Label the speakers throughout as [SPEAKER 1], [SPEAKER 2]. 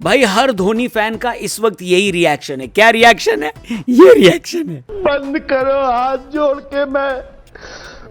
[SPEAKER 1] भाई हर धोनी फैन का इस वक्त यही रिएक्शन है। क्या रिएक्शन है? ये रिएक्शन है।
[SPEAKER 2] बंद करो, हाथ जोड़ के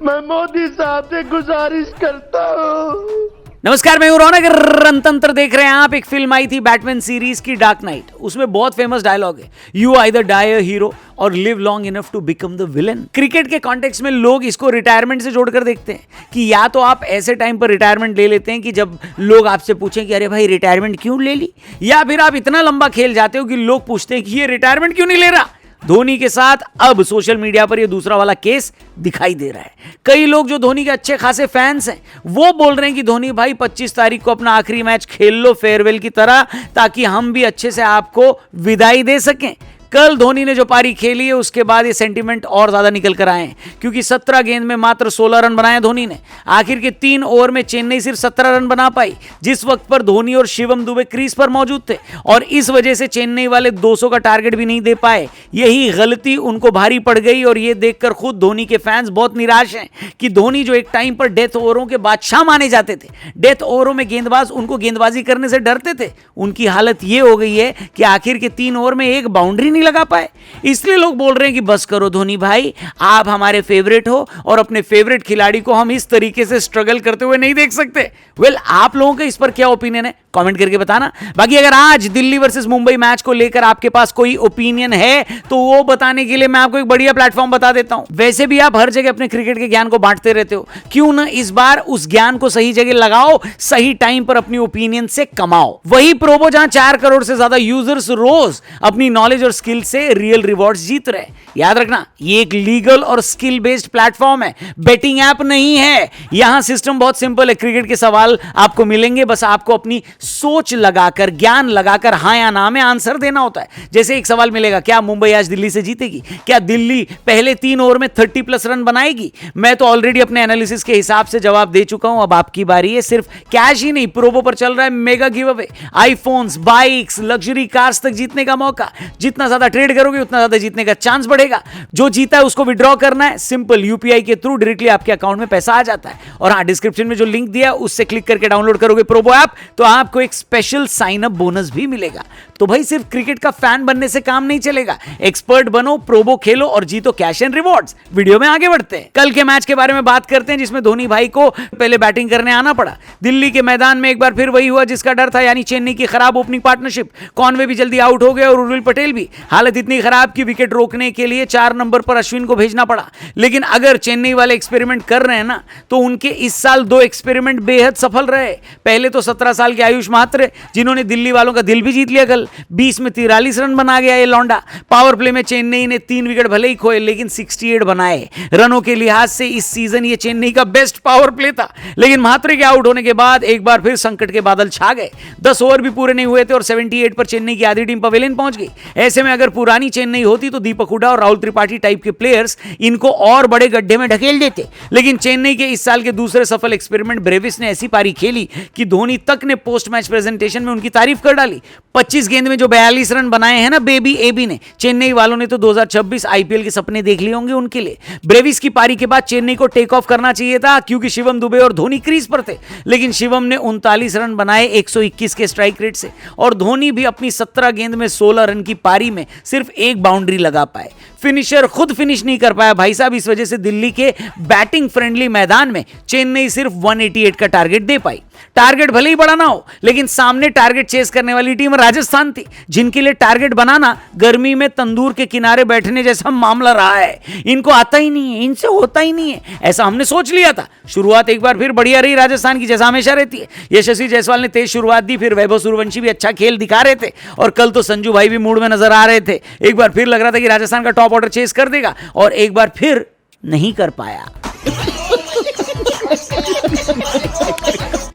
[SPEAKER 2] मैं मोदी साहब से गुजारिश करता हूँ।
[SPEAKER 1] नमस्कार, मैं हूं रौनक। रणतंत्र देख रहे हैं आप। एक फिल्म आई थी बैटमैन सीरीज की, डार्क नाइट। उसमें बहुत फेमस डायलॉग है, you either die a hero और live long enough to become the villain. Cricket के कॉन्टेक्स्ट में लोग इसको रिटायरमेंट से जोड़कर देखते हैं कि या तो आप ऐसे टाइम पर रिटायरमेंट ले लेते हैं कि जब लोग आपसे पूछें कि अरे भाई रिटायरमेंट क्यों ले ली, या फिर आप इतना लंबा खेल जाते हो कि लोग पूछते हैं कि ये रिटायरमेंट क्यों नहीं ले रहा। धोनी के साथ अब सोशल मीडिया पर ये दूसरा वाला केस दिखाई दे रहा है। कई लोग जो धोनी के अच्छे खासे फैंस हैं वो बोल रहे हैं कि धोनी भाई 25 तारीख को अपना आखिरी मैच खेल लो फेयरवेल की तरह, ताकि हम भी अच्छे से आपको विदाई दे सकें। कल धोनी ने जो पारी खेली है उसके बाद ये सेंटीमेंट और ज्यादा निकल कर आए हैं, क्योंकि 17 गेंद में मात्र 16 रन बनाए धोनी ने। आखिर के 3 ओवर में चेन्नई सिर्फ 17 रन बना पाई, जिस वक्त पर धोनी और शिवम दुबे क्रीज पर मौजूद थे, और इस वजह से चेन्नई वाले 200 का टारगेट भी नहीं दे पाए। यही गलती उनको भारी पड़ गई, और ये देखकर खुद धोनी के फैंस बहुत निराश हैं कि धोनी जो एक टाइम पर डेथ ओवरों के बादशाह माने जाते थे, डेथ ओवरों में गेंदबाज उनको गेंदबाजी करने से डरते थे, उनकी हालत ये हो गई है कि आखिर के 3 ओवर में एक बाउंड्री नहीं लगा पाए। इसलिए लोग बोल रहे हैं कि बस करो धोनी भाई, आप हमारे फेवरेट हो और अपने फेवरेट खिलाड़ी को हम इस तरीके से स्ट्रगल करते हुए नहीं देख सकते। आप लोगों का इस पर क्या ओपिनियन है कमेंट करके बताना। बाकी अगर आज दिल्ली वर्सेस मुंबई मैच को लेकर आपके पास कोई ओपिनियन है तो वो बताने के लिए मैं आपको एक बढ़िया प्लेटफॉर्म बता देता हूं। वैसे भी आप हर जगह अपने क्रिकेट के ज्ञान को बांटते रहते हो, क्यों ना इस बार उस ज्ञान को सही जगह लगाओ, सही टाइम पर अपनी ओपिनियन से कमाओ। वही प्रोबो जहां 4 करोड़ से ज्यादा यूजर्स रोज अपनी नॉलेज और स्किल से रियल रिवॉर्ड्स जीत रहे। याद रखना, ये एक लीगल और स्किल बेस्ड प्लेटफॉर्म है, बेटिंग ऐप नहीं है। यहां सिस्टम बहुत सिंपल है। क्रिकेट के सवाल आपको मिलेंगे, बस आपको अपनी सोच लगाकर, ज्ञान लगाकर हां या ना में आंसर देना होता है। जैसे एक सवाल मिलेगा, क्या मुंबई आज दिल्ली से जीतेगी? क्या दिल्ली पहले 3 ओवर में 30+ रन बनाएगी? मैं तो ऑलरेडी अपने एनालिसिस के हिसाब से जवाब दे चुका हूं। अब आपकी बारी है। सिर्फ कैश ही नहीं, प्रोबो पर चल रहा है mega give away, iPhones, bikes, luxury cars तक जीतने का मौका। जितना ज्यादा ट्रेड करोगे उतना ज्यादा जीतने का चांस बढ़ेगा। जो जीता है उसको विड्रॉ करना है, सिंपल यूपीआई के थ्रू डायरेक्टली आपके अकाउंट में पैसा आ जाता है। और हाँ, डिस्क्रिप्शन में जो लिंक दिया उससे क्लिक करके डाउनलोड करोगे प्रोबो ऐप तो आपको एक स्पेशल साइन अप बोनस भी मिलेगा। तो भाई सिर्फ क्रिकेट का फैन बनने से काम नहीं चलेगा, एक्सपर्ट बनो, प्रोबो खेलो और जीतो कैश एंड रिवॉर्ड्स। वीडियो में आगे बढ़ते हैं। कल के मैच के बारे में बात करते हैं, जिसमें धोनी भाई को पहले बैटिंग करने आना पड़ा। दिल्ली के मैदान में एक बार फिर वही हुआ जिसका डर था, यानी चेन्नई की खराब ओपनिंग पार्टनरशिप। कॉनवे भी जल्दी आउट हो गया और उर्विल पटेल भी। हालत इतनी खराब कि विकेट रोकने के लिए 4 नंबर पर अश्विन को भेजना पड़ा। लेकिन अगर चेन्नई वाले एक्सपेरिमेंट कर रहे हैं ना, तो उनके इस साल 2 एक्सपेरिमेंट बेहद सफल रहे। पहले तो 17 साल के आयुष मात्र, जिन्होंने दिल्ली वालों का दिल भी जीत लिया। कल 20 में 43 रन बना गया ये लौंडा। पावर प्ले में चेन्नई ने 3 विकेट भले ही खोए, लेकिन 68 बनाए। रनों के लिहाज से इस सीजन ये चेन्नई का बेस्ट पावर प्ले था। लेकिन म्हात्रे के आउट होने के बाद एक बार फिर संकट के बादल छा गए। 10 ओवर भी पूरे नहीं हुए थे और 78 पर चेन्नई की आधी टीम पवेलियन पहुंच गई। ऐसे में अगर पुरानी चेन्नई होती तो दीपक हुडा और राहुल त्रिपाठी टाइप के प्लेयर्स इनको और बड़े गड्ढे में ढकेल देते। लेकिन चेन्नई के इस साल के दूसरे सफल एक्सपेरिमेंट ब्रेविस ने ऐसी पारी खेली कि धोनी तक ने पोस्ट मैच प्रेजेंटेशन में उनकी तारीफ कर डाली। 25 गेंद में जो 42 रन बनाए हैं ना बेबी एबी ने, चेन्नई वालों ने तो 2026 आईपीएल के सपने देख लिए होंगे उनके लिए। ब्रेविस की पारी के बाद चेन्नई को टेक ऑफ करना चाहिए था, क्योंकि शिवम दुबे और धोनी क्रीज पर थे। लेकिन शिवम ने 39 रन बनाए 121 के स्ट्राइक रेट से, और धोनी भी अपनी 17 गेंद में 16 रन की पारी में सिर्फ एक बाउंड्री लगा पाए। फिनिशर खुद फिनिश नहीं कर पाया भाई साहब। इस वजह से दिल्ली के बैटिंग फ्रेंडली मैदान में चेन्नई सिर्फ 188 का टारगेट दे पाई। टारगेट भले ही बड़ा ना हो, लेकिन सामने टारगेट चेस करने वाली टीम राजस्थान थी, जिनके लिए टारगेट बनाना गर्मी में तंदूर के किनारे बैठने जैसा मामला रहा है। इनको आता ही नहीं है, इनसे होता ही नहीं है, ऐसा हमने सोच लिया था। शुरुआत एक बार फिर बढ़िया रही राजस्थान की, जैसा हमेशा रहती है। यशस्वी जायसवाल ने तेज शुरुआत दी, फिर वैभव सूर्यवंशी भी अच्छा खेल दिखा रहे थे, और कल तो संजू भाई भी मूड में नजर आ रहे थे। एक बार फिर लग रहा था कि राजस्थान का टॉप ऑर्डर चेस कर देगा, और एक बार फिर नहीं कर पाया।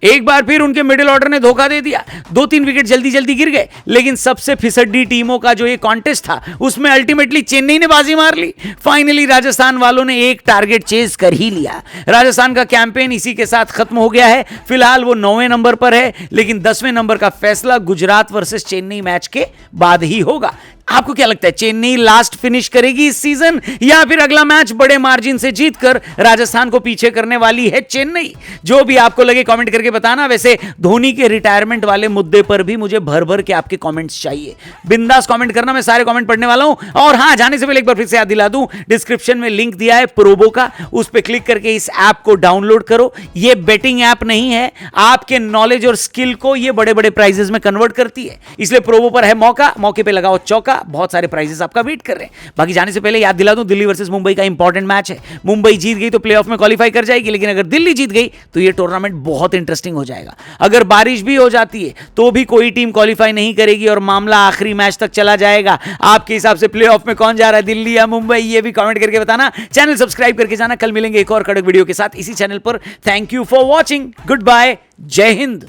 [SPEAKER 1] एक बार फिर उनके मिडिल ऑर्डर ने धोखा दे दिया। 2-3 विकेट जल्दी जल्दी गिर गए। लेकिन सबसे फिसड्डी टीमों का जो ये कॉन्टेस्ट था उसमें अल्टीमेटली चेन्नई ने बाजी मार ली। फाइनली राजस्थान वालों ने एक टारगेट चेज कर ही लिया। राजस्थान का कैंपेन इसी के साथ खत्म हो गया है। फिलहाल वो 9वें नंबर पर है, लेकिन 10वें नंबर का फैसला गुजरात वर्सेस चेन्नई मैच के बाद ही होगा। आपको क्या लगता है, चेन्नई लास्ट फिनिश करेगी इस सीजन या फिर अगला मैच बड़े मार्जिन से जीतकर राजस्थान को पीछे करने वाली है चेन्नई? जो भी आपको लगे कमेंट करके बताना। वैसे धोनी के रिटायरमेंट वाले मुद्दे पर भी मुझे भर भर के आपके कमेंट्स चाहिए, बिंदास कमेंट करना, मैं सारे कमेंट पढ़ने वाला हूं। और हां, जाने से पहले एक बार फिर से याद दिला दूं, डिस्क्रिप्शन में लिंक दिया है प्रोबो का, उस पर क्लिक करके इस ऐप को डाउनलोड करो। यह बेटिंग ऐप नहीं है, आपके नॉलेज और स्किल को यह बड़े बड़े प्राइजेस में कन्वर्ट करती है, इसलिए प्रोबो पर है मौका, मौके पे लगाओ चौका, बहुत सारे प्राइजेस आपका वेट कर रहे हैं। बाकी जाने से पहले याद दिला दूं, दिल्ली वर्सेस मुंबई का इंपॉर्टेंट मैच है। मुंबई जीत गई तो प्लेऑफ में क्वालिफाई कर जाएगी, लेकिन अगर दिल्ली जीत गई तो यह टूर्नामेंट बहुत इंटरेस्टिंग हो जाएगा। अगर बारिश भी हो जाती है तो भी कोई टीम क्वालिफाई नहीं करेगी और मामला आखिरी मैच तक चला जाएगा। आपके हिसाब से प्लेऑफ में कौन जा रहा है, दिल्ली या मुंबई? ये भी कमेंट करके बताना। चैनल सब्सक्राइब करके जाना। कल मिलेंगे एक और कड़क वीडियो के साथ इसी चैनल पर। Thank you for watching, goodbye, जय हिंद।